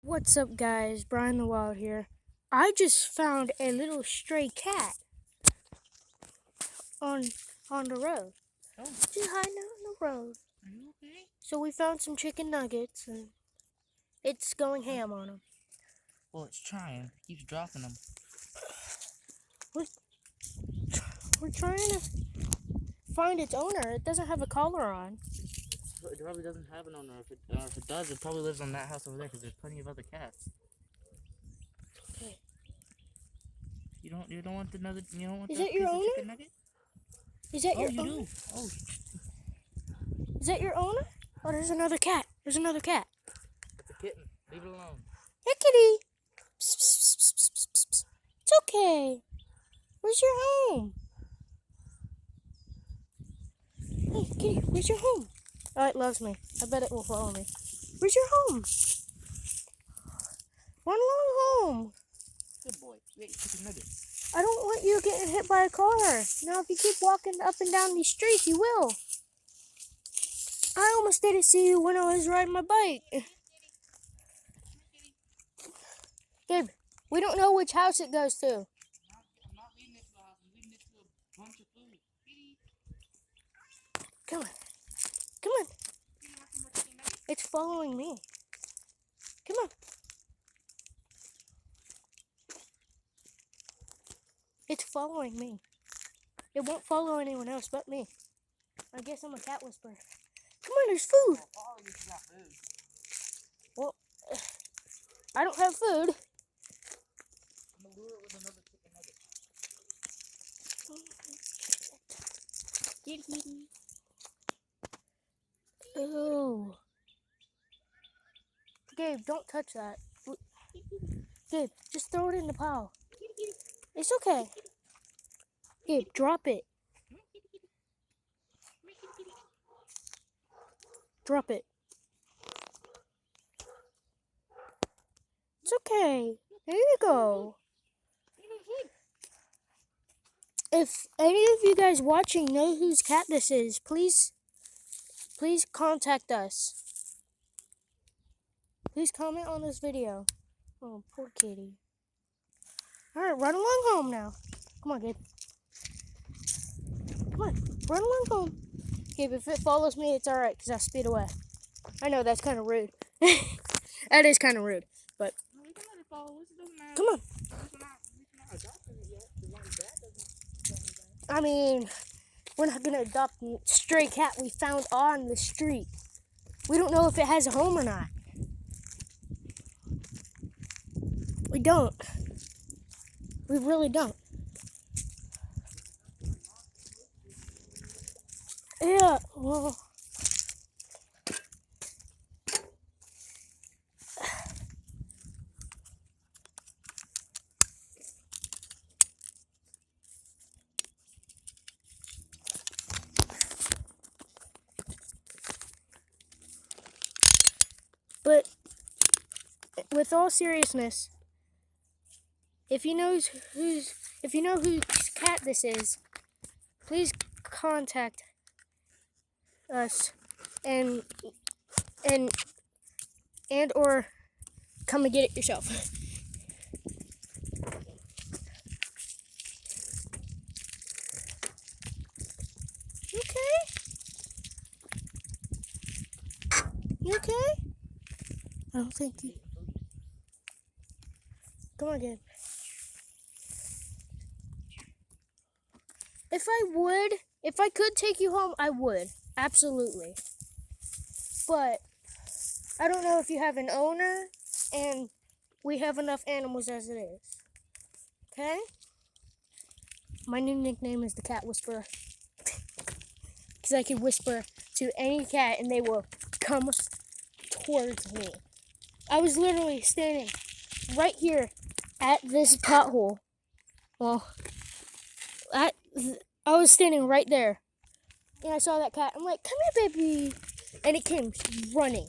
What's up, guys? Brian the Wild here. I just found a little stray cat on on the road. Oh, Just hiding out on the road. are you okay? So we found some chicken nuggets, and it's going ham on them. Well, it's trying. It keeps dropping them. We're trying to find its owner. It doesn't have a collar on. It probably doesn't have an owner. If it does, it probably lives on that house over there because there's plenty of other cats. Okay. You don't want another. You don't want Is that that your piece of owner? chicken nugget? Is that Oh, your you owner? do. Oh, Is that your owner? Oh, there's another cat. There's another cat. it's a kitten. Leave it alone. Hey, kitty. Psst, psst, psst, psst, psst, psst, psst. It's okay. Where's your home? Hey, kitty, where's your home? Oh, it loves me. I bet it will follow me. Where's your home? Run along home. Good boy. You ate chicken nuggets. I don't want you getting hit by a car. Now, if you keep walking up and down these streets, you will. I almost didn't see you when I was riding my bike. Gabe, we don't know which house it goes to. I'm not leading it to the house. I'm leading it to a bunch of food. Kitty, Come on. Come on. you want some more chicken nuggets? It's following me. Come on. It's following me. It won't follow anyone else but me. I guess I'm a cat whisperer. Come on, there's food. I'll follow you if you got food. Well, I don't have food. I'm gonna lure it with another chicken nugget. Oh. Gabe, don't touch that. Gabe, just throw it in the pile. It's okay. Gabe, drop it. Drop it. It's okay. There you go. If any of you guys watching know whose cat this is, please contact us. Please comment on this video. Oh, poor kitty. Alright, run along home now. Come on, Gabe. Come on, run along home. Gabe, if it follows me, it's alright, because I speed away. I know, that's kind of rude. That is kind of rude, but... No, we can let it follow us. It doesn't matter. Come on. We're not adopting it yet. The one dad doesn't say anything. I mean, we're not going to adopt a stray cat we found on the street. We don't know if it has a home or not. We don't. We really don't. Yeah, well... But with all seriousness, if you know whose cat this is, please contact us and or come and get it yourself. You okay? You okay? I don't think you. Come on, Gabe. If I could take you home, I would. Absolutely. But I don't know if you have an owner, and we have enough animals as it is. Okay? My new nickname is the Cat Whisperer. Because I can whisper to any cat and they will come towards me. I was literally standing right here at this pothole. Well, I was standing right there. And I saw that cat. I'm like, come here, baby. And it came running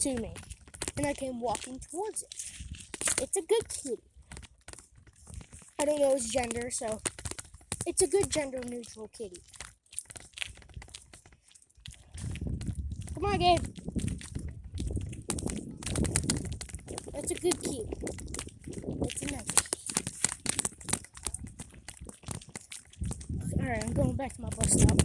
to me. And I came walking towards it. It's a good kitty. I don't know its gender, so it's a good gender-neutral kitty. Come on, Gabe. It's That's a good key. That's a nice. Alright, I'm going back to my bus stop.